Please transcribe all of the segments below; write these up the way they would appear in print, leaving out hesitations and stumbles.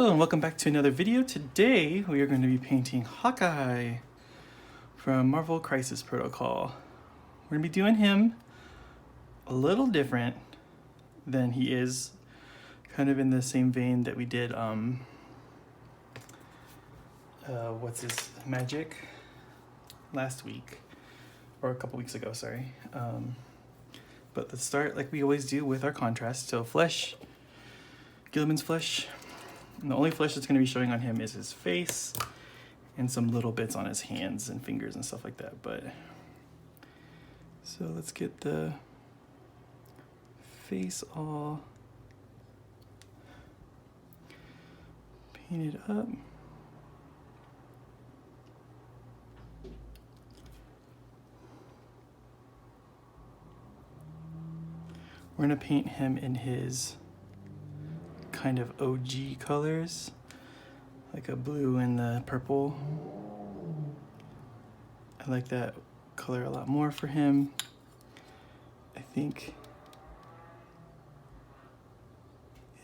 Hello and welcome back to another video. Today we are going to be painting Hawkeye from Marvel Crisis Protocol. We're going to be doing him a little different than he is, kind of in the same vein that we did what's his magic last week, or a couple weeks ago, sorry. But let's start like we always do with our contrast. So flesh, Gilliman's flesh. And the only flesh that's going to be showing on him is his face and some little bits on his hands and fingers and stuff like that. But so let's get the face all painted up. We're going to paint him in his kind of OG colors, like a blue and the purple. I like that color a lot more for him. I think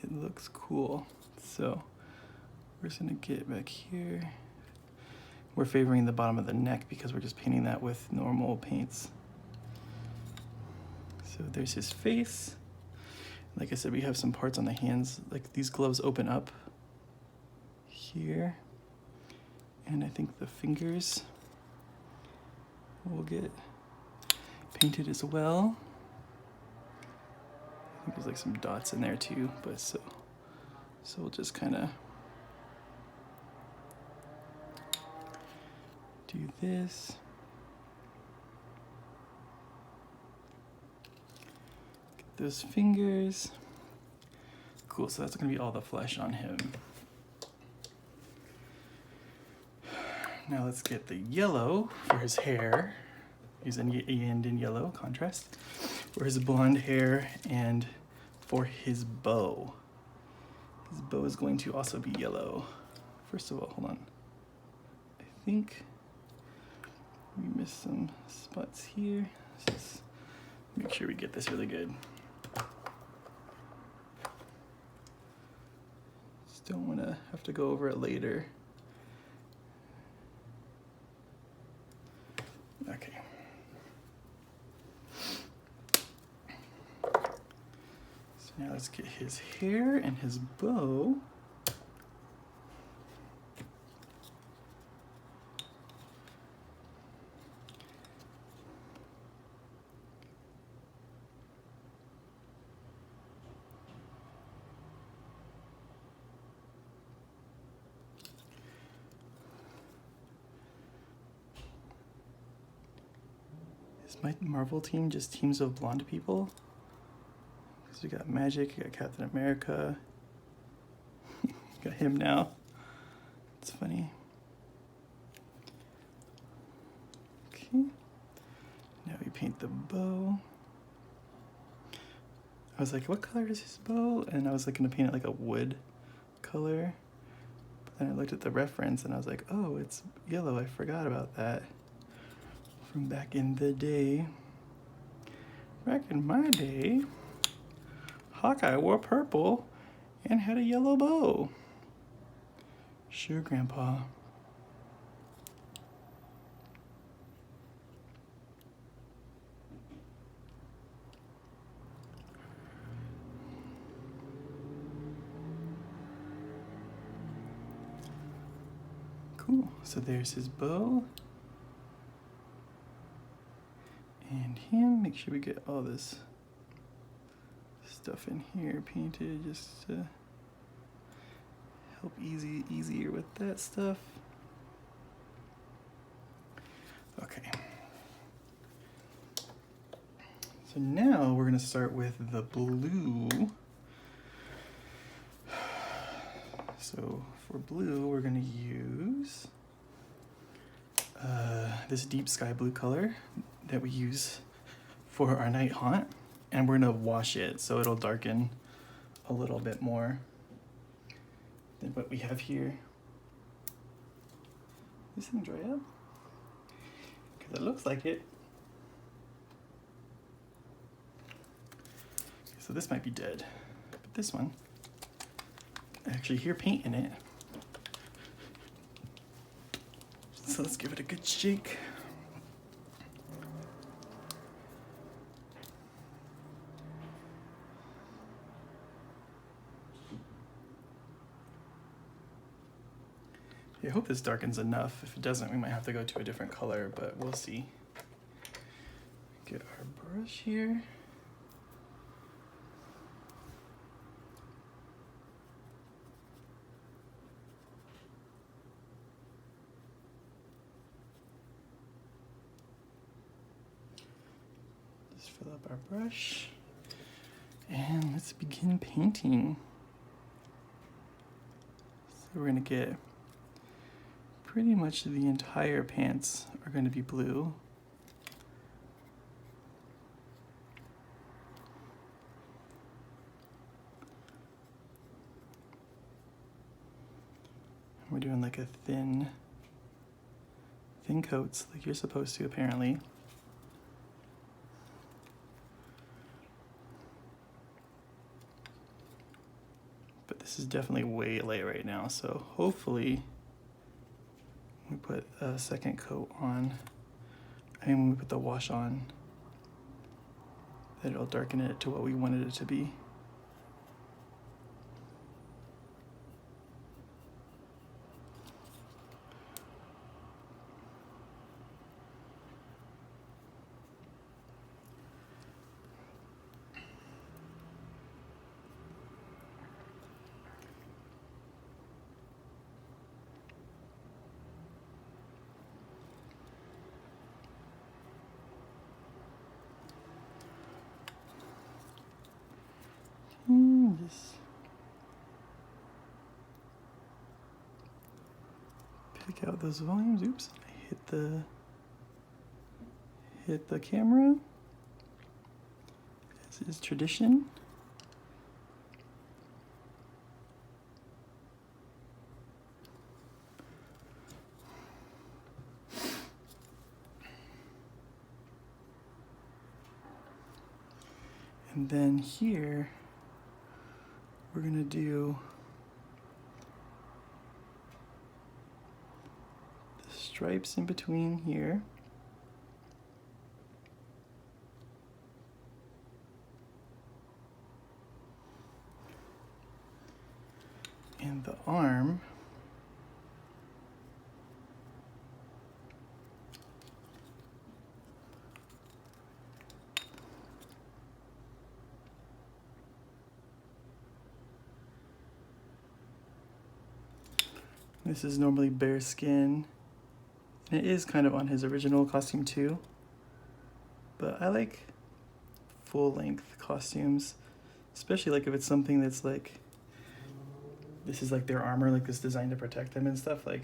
it looks cool. So we're just gonna get back here. We're favoring the bottom of the neck because we're just painting that with normal paints. So there's his face. Like I said, we have some parts on the hands, like these gloves open up here. And I think the fingers will get painted as well. I think there's like some dots in there too, but so we'll just kind of do this. Those fingers. Cool, so that's gonna be all the flesh on him. Now let's get the yellow for his hair. He's in yellow, contrast. For his blonde hair and for his bow. His bow is going to also be yellow. First of all, hold on. I think we missed some spots here. Let's just make sure we get this really good. Don't want to have to go over it later. Okay. So now let's get his hair and his bow. My Marvel team just teams of blonde people. So we got Magic, we got Captain America, got him now. It's funny. Okay. Now we paint the bow. I was like, what color is his bow? And I was like gonna paint it like a wood color. But then I looked at the reference and I was like, oh, it's yellow. I forgot about that. From back in the day. Back in my day, Hawkeye wore purple and had a yellow bow. Sure, Grandpa. Cool, so there's his bow. And him, make sure we get all this stuff in here painted just to help easier with that stuff. Okay. So now we're gonna start with the blue. So for blue, we're gonna use this deep sky blue color that we use for our night haunt, and we're gonna wash it so it'll darken a little bit more than what we have here. This thing dry up? Because it looks like it. So this might be dead, but this one I actually hear paint in it. So let's give it a good shake. I hope this darkens enough. If it doesn't, we might have to go to a different color, but we'll see. Get our brush here. Just fill up our brush. And let's begin painting. So we're gonna get pretty much the entire pants are going to be blue. We're doing like a thin coats like you're supposed to apparently. But this is definitely way late right now, so hopefully we put a second coat on, when we put the wash on, that it'll darken it to what we wanted it to be. Just pick out those volumes. Oops, I hit the camera, as is tradition. And then here, we're gonna do the stripes in between here. And the arm. This is normally bare skin. And it is kind of on his original costume too. But I like full length costumes, especially like if it's something that's like, this is like their armor, like this designed to protect them and stuff. Like,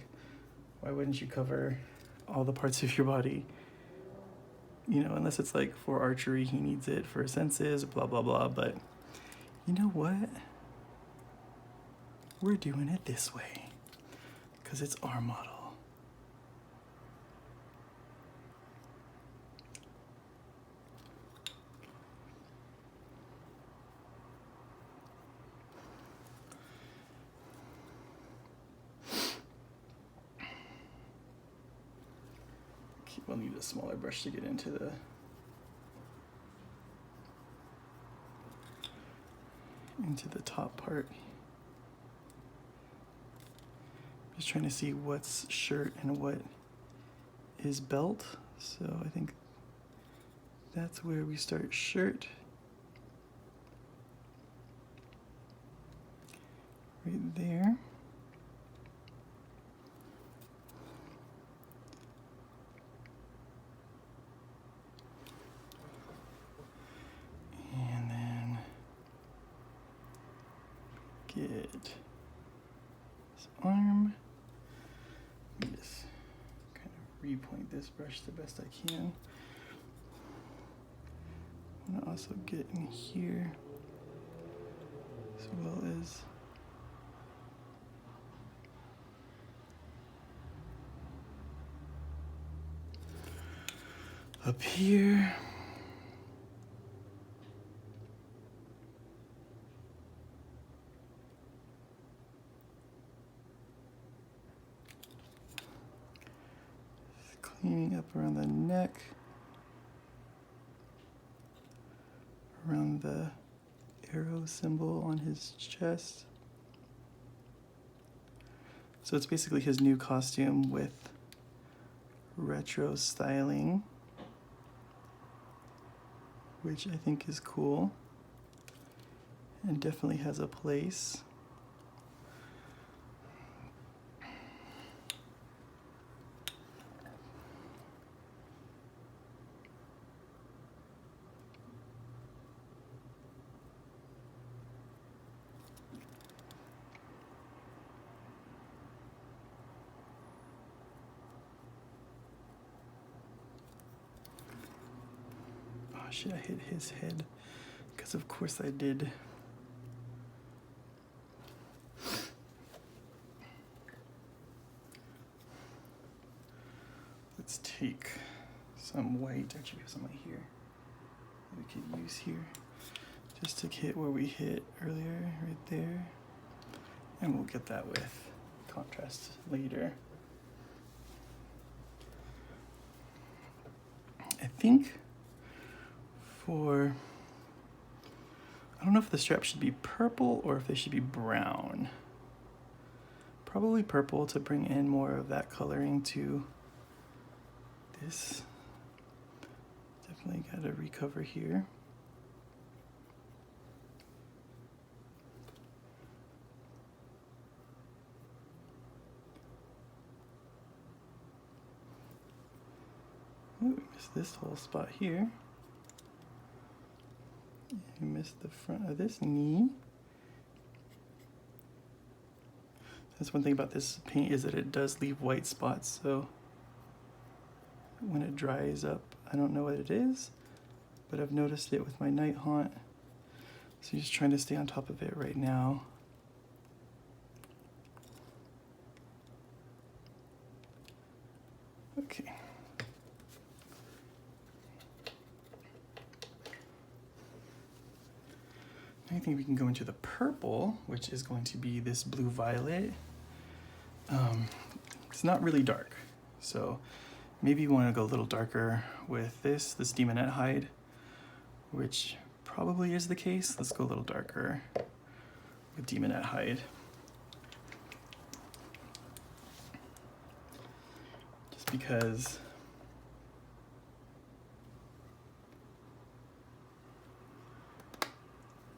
why wouldn't you cover all the parts of your body? You know, unless it's like for archery, he needs it for senses, blah, blah, blah. But you know what? We're doing it this way because it's our model. We'll need a smaller brush to get into the top part. Just trying to see what's shirt and what is belt. So I think that's where we start shirt. Right there. And then get this arm. Let me just kind of repoint this brush the best I can. I want to also get in here as well as up here. Cleaning up around the neck, around the arrow symbol on his chest. So it's basically his new costume with retro styling, which I think is cool and definitely has a place. Shit, I hit his head, because of course I did. Let's take some white, actually we have some right here, that we could use here, just to hit where we hit earlier, right there. And we'll get that with contrast later. I think I don't know if the strap should be purple or if they should be brown. Probably purple to bring in more of that coloring to this. Definitely got to recover here. Ooh, missed this whole spot here. You missed the front of this knee. That's one thing about this paint, is that it does leave white spots, so when it dries up, I don't know what it is, but I've noticed it with my night haunt. So just trying to stay on top of it right now. Okay. I think we can go into the purple, which is going to be this blue violet. It's not really dark, so maybe you want to go a little darker with this demonette hide, which probably is the case. Let's go a little darker with demonette hide. Just because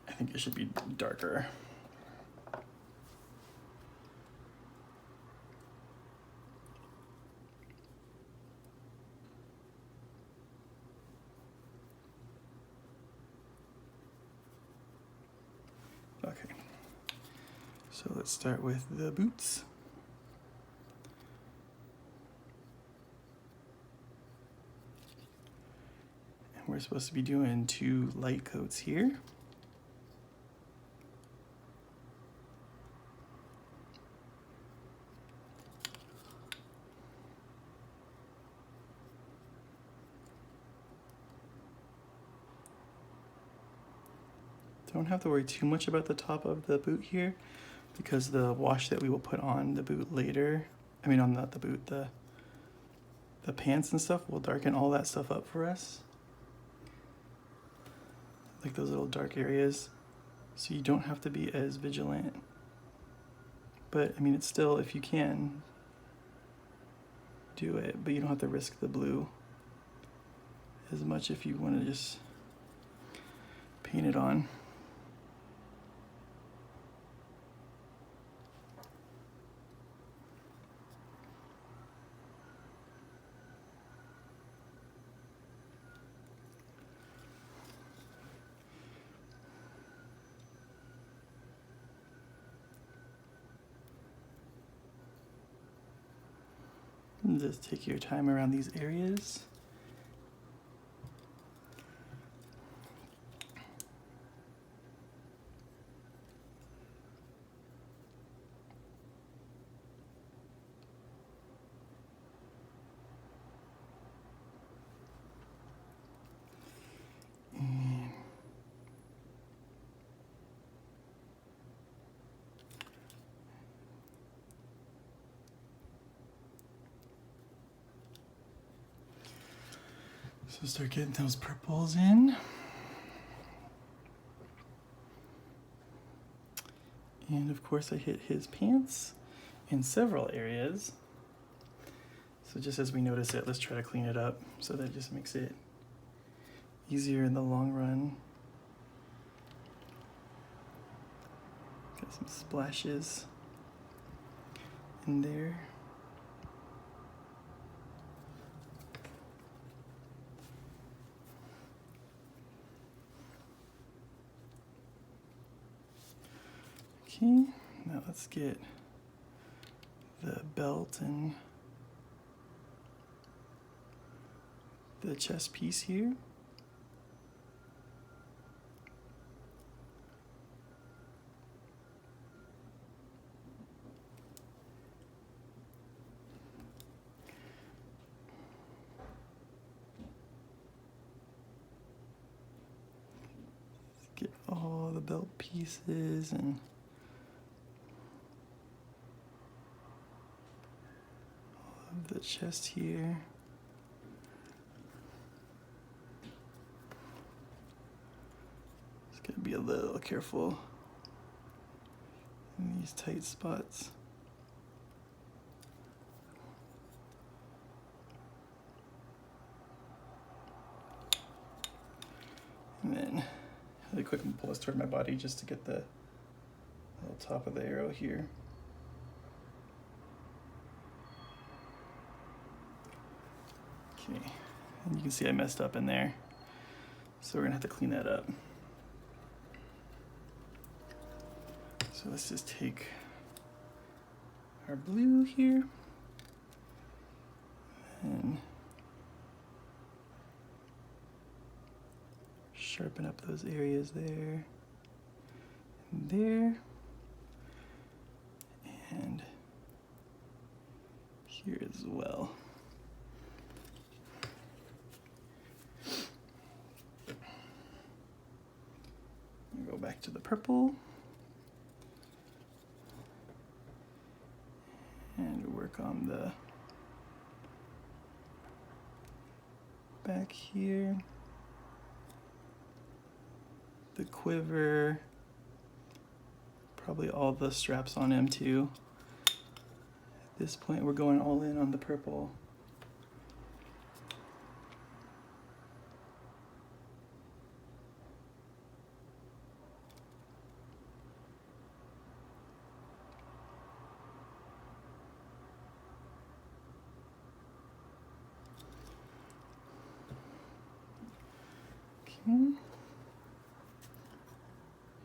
I think it should be darker. Okay, so let's start with the boots. And we're supposed to be doing 2 light coats here. Don't have to worry too much about the top of the boot here, because the wash that we will put on the boot later, I mean on not the boot, the pants and stuff will darken all that stuff up for us. Like those little dark areas. So you don't have to be as vigilant. But I mean, it's still, if you can, do it, but you don't have to risk the blue as much if you want to just paint it on. Just take your time around these areas. So start getting those purples in. And of course I hit his pants in several areas. So just as we notice it, let's try to clean it up so that just makes it easier in the long run. Got some splashes in there. Okay, now let's get the belt and the chest piece here. Let's get all the belt pieces and the chest here. Just gotta be a little careful in these tight spots. And then really quick, I'm gonna pull this toward my body just to get the little top of the arrow here. Okay, and you can see I messed up in there, so we're gonna have to clean that up. So let's just take our blue here and sharpen up those areas there and there and here as well. Go back to the purple and work on the back here, the quiver, probably all the straps on him too. At this point we're going all in on the purple.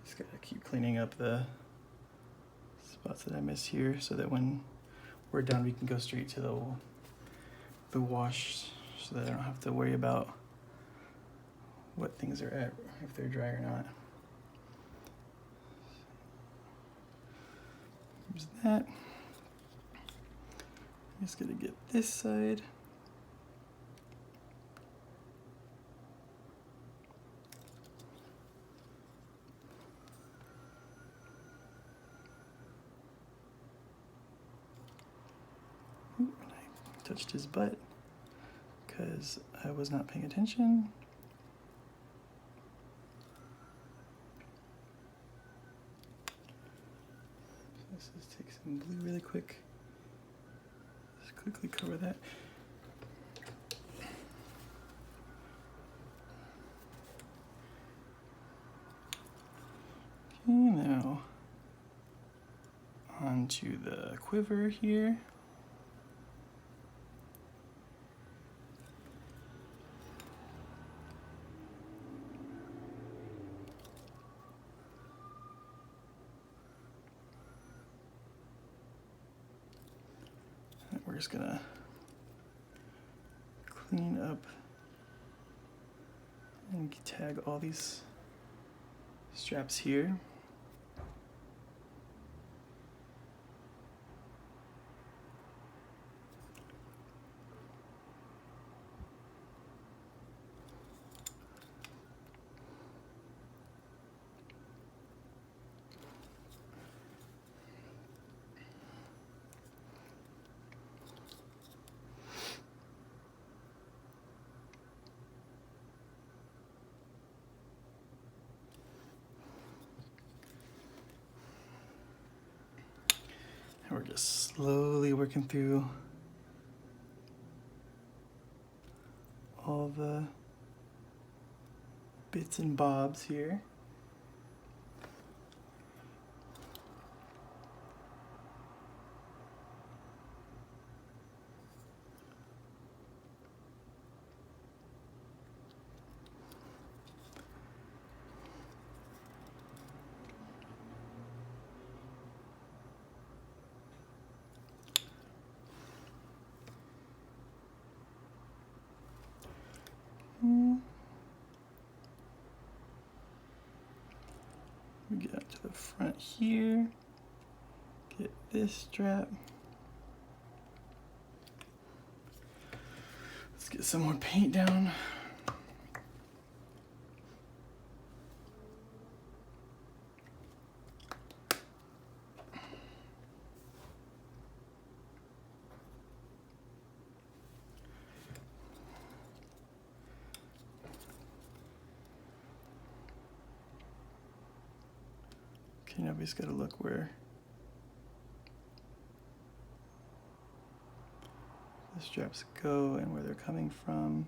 Just gotta keep cleaning up the spots that I missed here so that when we're done we can go straight to the wash so that I don't have to worry about what things are at, if they're dry or not. Here's that. Just gonna get this side. Ooh, and I touched his butt because I was not paying attention. Let's just take some blue really quick. Just quickly cover that. Okay, now onto the quiver here. We're just gonna clean up and tag all these straps here. we're just slowly working through all the bits and bobs here. We get up to the front here, get this strap. Let's get some more paint down. Okay, now we just gotta look where the straps go and where they're coming from.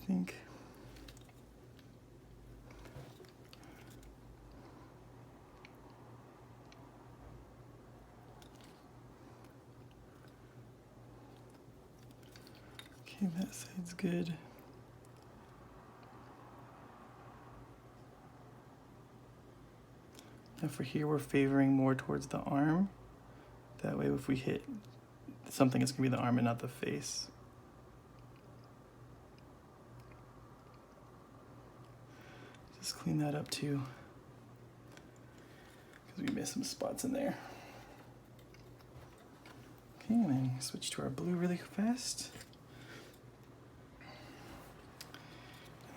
I think okay, that side's good. Now for here, we're favoring more towards the arm. That way, if we hit something, it's gonna be the arm and not the face. Just clean that up too, because we missed some spots in there. Okay, and then switch to our blue really fast.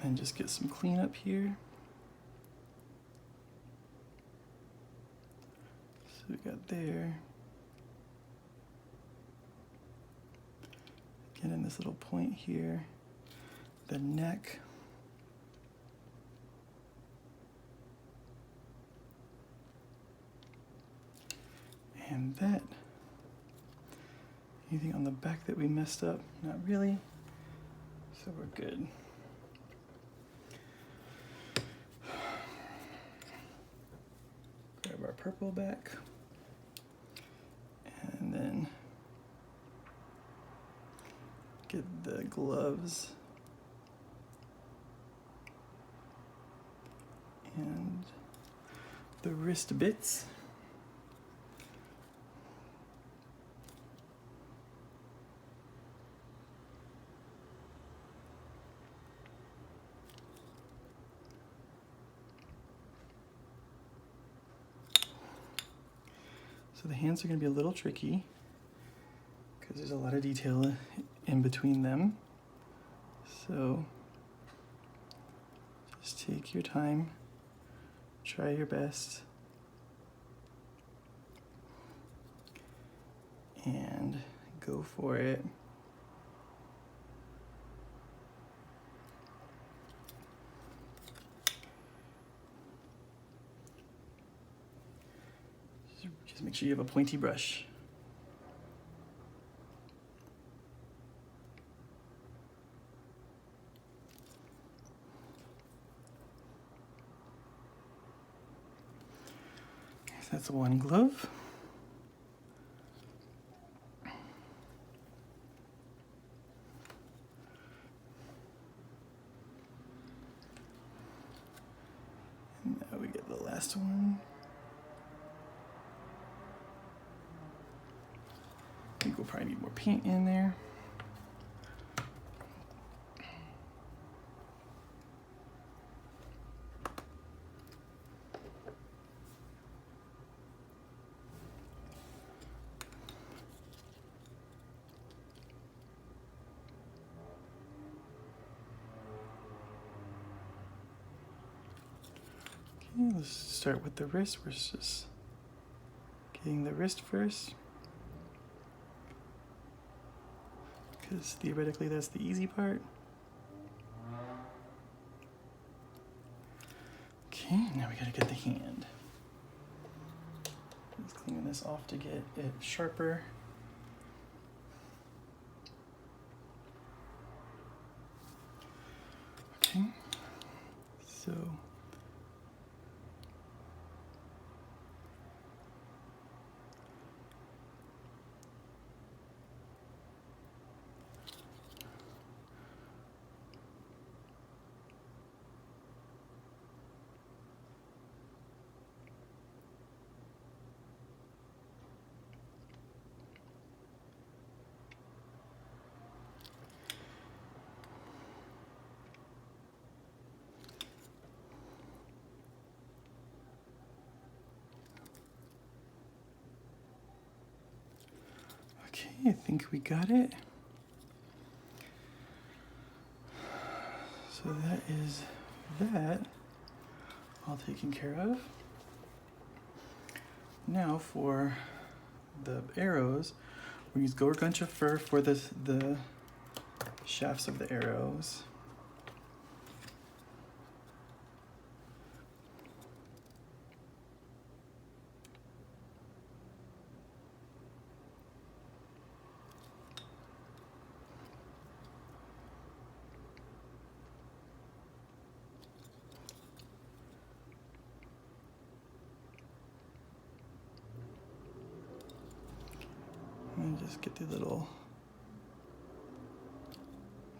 And then just get some cleanup here. So we got there. Again, in this little point here, the neck. And that. Anything on the back that we messed up? Not really. So we're good. Grab our purple back. And then get the gloves. And the wrist bits. So the hands are going to be a little tricky because there's a lot of detail in between them. So just take your time, try your best, and go for it. Just make sure you have a pointy brush. So that's one glove. And now we get the last one. I think we'll probably need more paint in there. Okay, let's start with the wrist. We're just getting the wrist first. because theoretically that's the easy part. Okay, now we gotta get the hand. Just cleaning this off to get it sharper. Okay, so okay, I think we got it. So that is that all taken care of. Now for the arrows, we use Gorguncha fur for the shafts of the arrows. And just get the little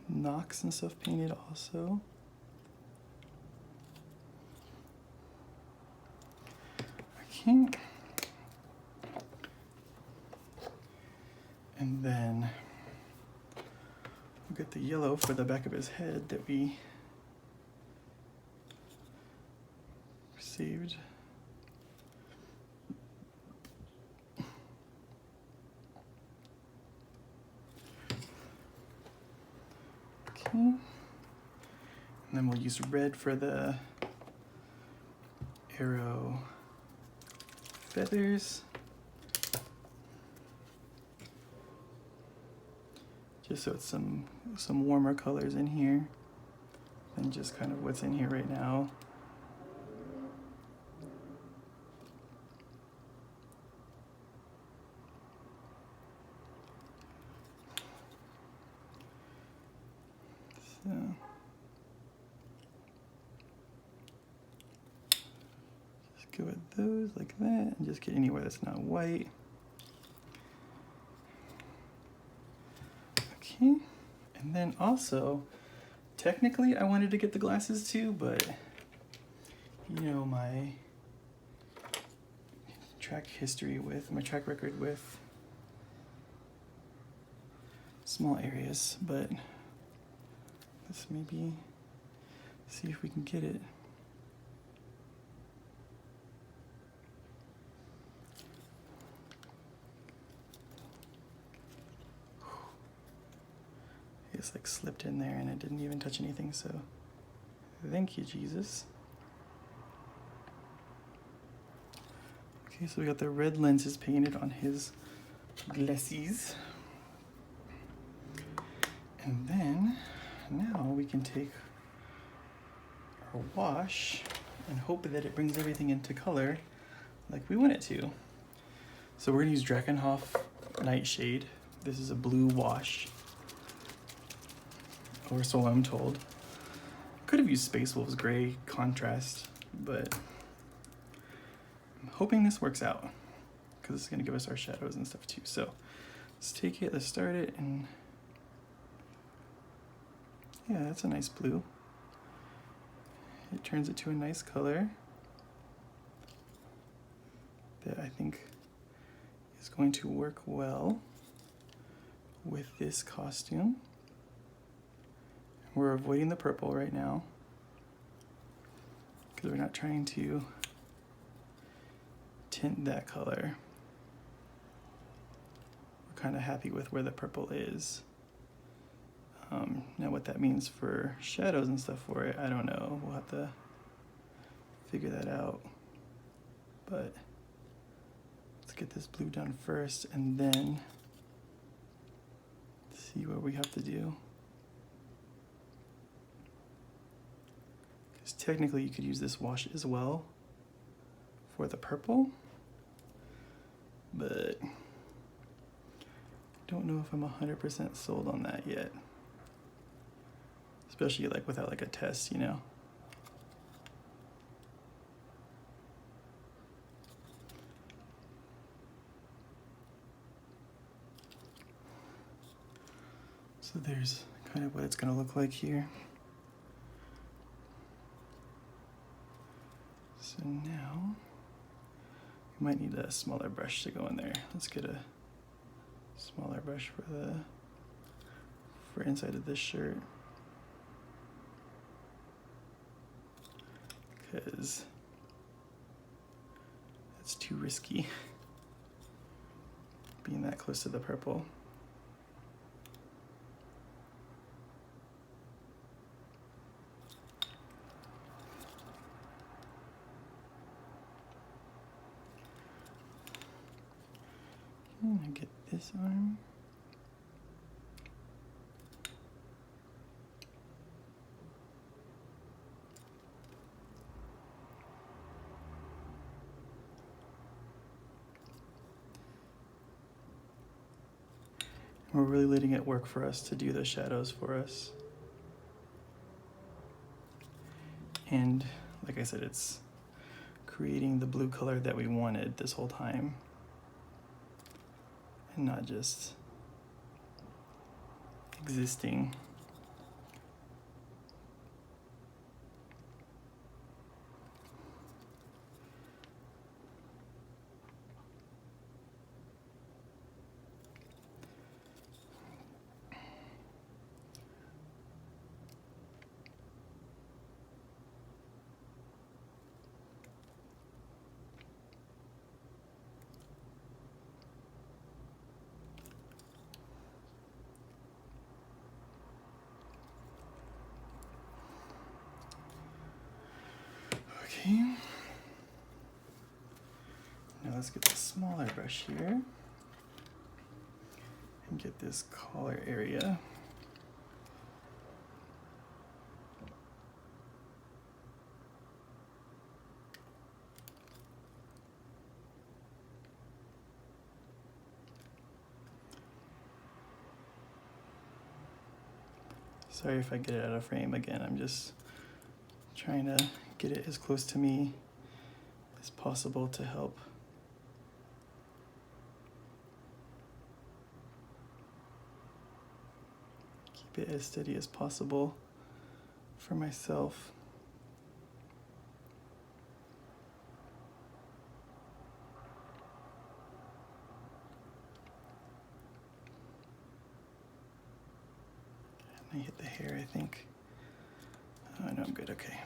knocks and stuff painted also. Okay. And then we'll get the yellow for the back of his head that we saved. And then we'll use red for the arrow feathers. Just so it's some warmer colors in here than just kind of what's in here right now. So just go with those like that and just get anywhere that's not white. Okay, and then also, technically I wanted to get the glasses too, but you know my track record with small areas, but let's maybe see if we can get it. It's like slipped in there and it didn't even touch anything, so thank you, Jesus. Okay, so we got the red lenses painted on his glasses. And then now we can take our wash and hope that it brings everything into color like we want it to. So we're gonna use Drakenhof Nightshade. This is a blue wash, or so I'm told. Could have used Space Wolf's gray contrast, but I'm hoping this works out because it's gonna give us our shadows and stuff too. So let's take it, let's start it, and yeah, that's a nice blue. It turns it to a nice color that I think is going to work well with this costume. We're avoiding the purple right now because we're not trying to tint that color. We're kind of happy with where the purple is. Now what that means for shadows and stuff for it, I don't know. We'll have to figure that out. But let's get this blue done first and then see what we have to do. Because technically you could use this wash as well for the purple, but I don't know if I'm 100% sold on that yet. Especially like without like a test, you know? So there's kind of what it's gonna look like here. So now, you might need a smaller brush to go in there. Let's get a smaller brush for inside of this shirt. Because it's too risky being that close to the purple. I'm gonna get this arm. We're really letting it work for us to do the shadows for us. And like I said, it's creating the blue color that we wanted this whole time. And not just existing. Okay. Now let's get the smaller brush here and get this collar area. Sorry if I get it out of frame again. I'm just trying to get it as close to me as possible to help. Keep it as steady as possible for myself. I hit the hair, I think. Oh, no, I'm good, okay.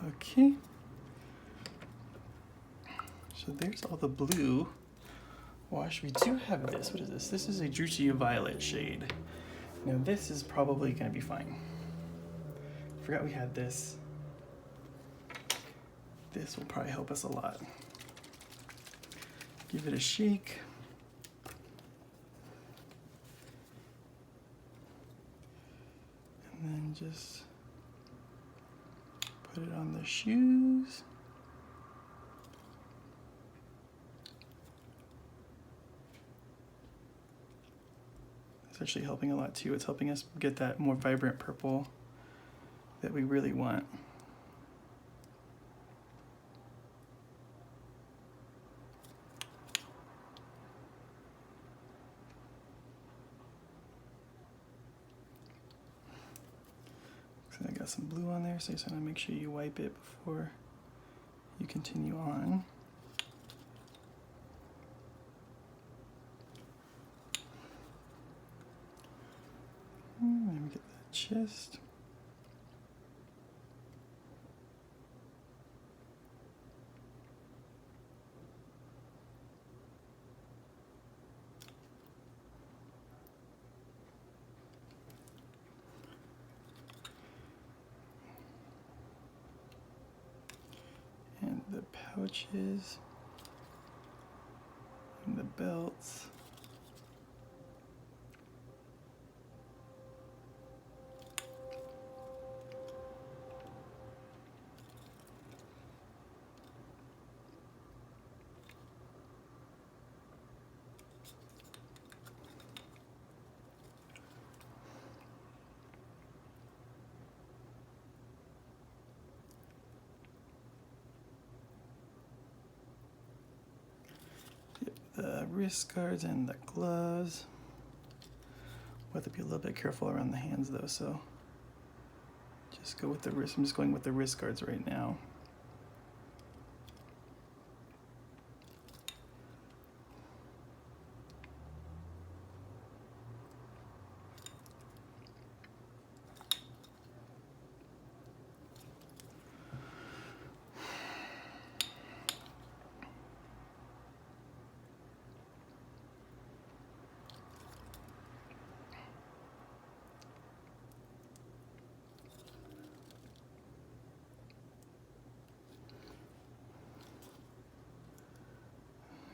Okay. So there's all the blue wash. We do have this. What is this? This is a Juicy Violet shade. Now this is probably gonna be fine. Forgot we had this. This will probably help us a lot. Give it a shake. And then just put it on the shoes. It's actually helping a lot too. It's helping us get that more vibrant purple that we really want. I got some blue on there, so you just want to make sure you wipe it before you continue on. Let me get that chest. pouches and the belts. The wrist guards and the gloves. We'll have to be a little bit careful around the hands though, so just go with the wrist. I'm just going with the wrist guards right now.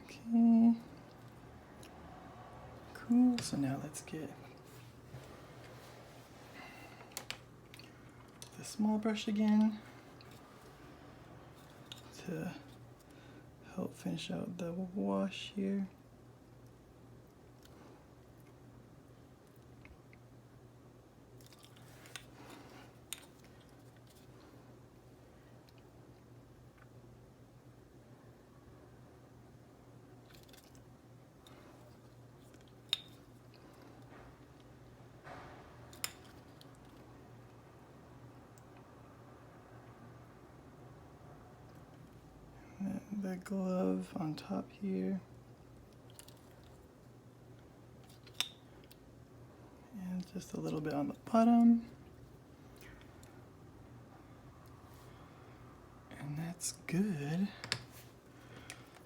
Okay. Cool, so now let's get the small brush again to help finish out the wash here. The glove on top here. And just a little bit on the bottom. And that's good.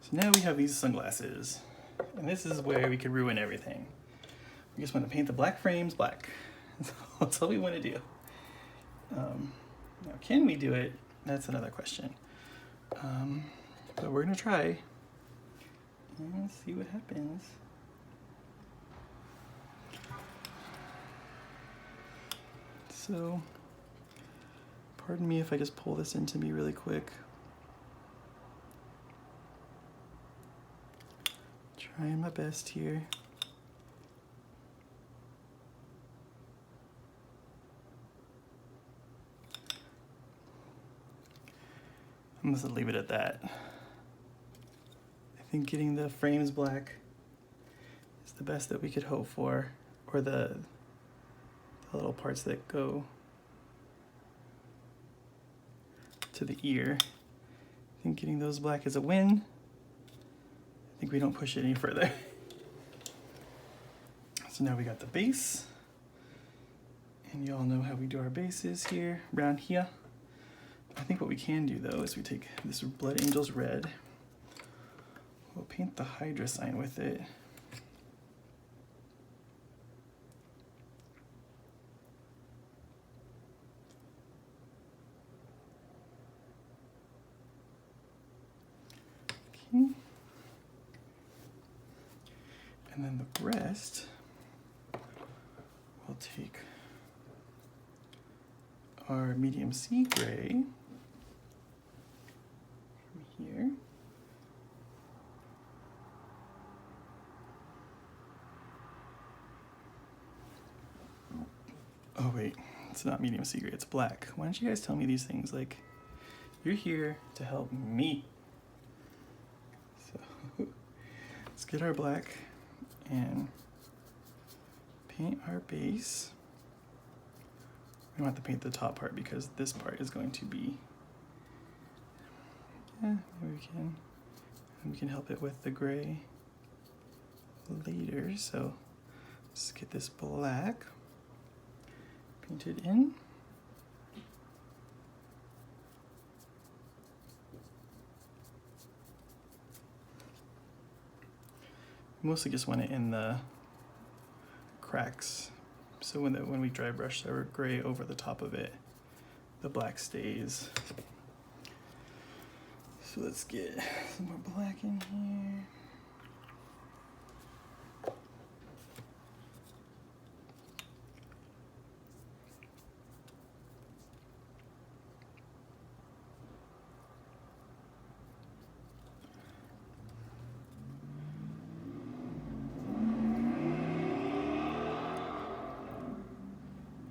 So now we have these sunglasses. And this is where we could ruin everything. We just want to paint the black frames black. That's all we want to do. Now, can we do it? That's another question. But we're gonna try and see what happens. So, pardon me if I just pull this into me really quick. Trying my best here. I'm just gonna leave it at that. I think getting the frames black is the best that we could hope for, or the little parts that go to the ear. I think getting those black is a win. I think we don't push it any further. So now we got the base, and you all know how we do our bases here, around here. I think what we can do though is we take this Blood Angels red. We'll paint the Hydra sign with it. Okay. And then the rest, we'll take our medium sea gray from here. Oh wait, it's not medium sea gray, it's black. Why don't you guys tell me these things? Like, you're here to help me. So let's get our black and paint our base. We don't have to paint the top part because this part is going to be, yeah, maybe we can. And we can help it with the gray later. So let's get this black painted in. Mostly just want it in the cracks, so when we dry brush our gray over the top of it, the black stays. So So let's get some more black in here.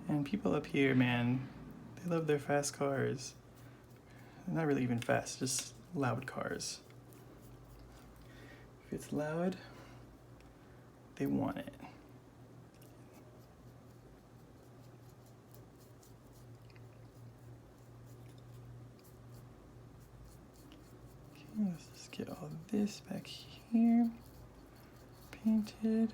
And people up here, man, they love their fast cars. They're not really even fast, just loud cars. If it's loud, they want it. Okay, let's just get all this back here painted.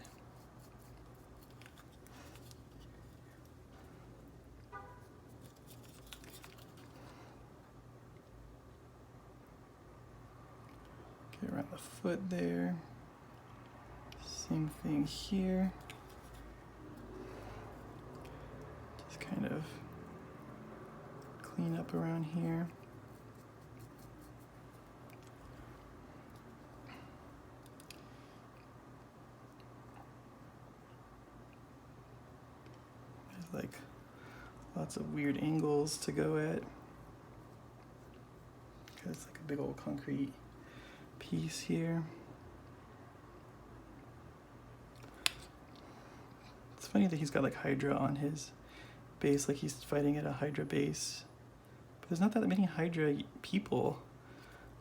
Get around the foot there. Same thing here. Just kind of clean up around here. There's like lots of weird angles to go at. It's like a big old concrete piece here. It's funny that he's got like Hydra on his base, like he's fighting at a Hydra base. But there's not that many Hydra people.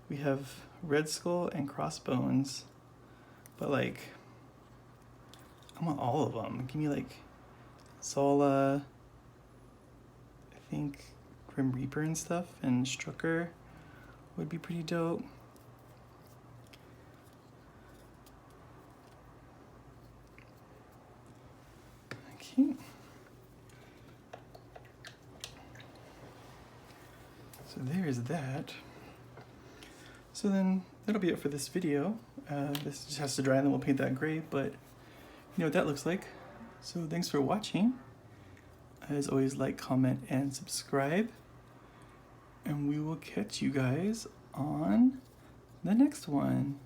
We have Red Skull and Crossbones, but like, I want all of them. Give me like Zola, I think Grim Reaper and stuff, and Strucker would be pretty dope. Okay. So there's that. So then that'll be it for this video. This just has to dry and then we'll paint that gray, but you know what that looks like. So thanks for watching. As always, like, comment, and subscribe. And we will catch you guys on the next one.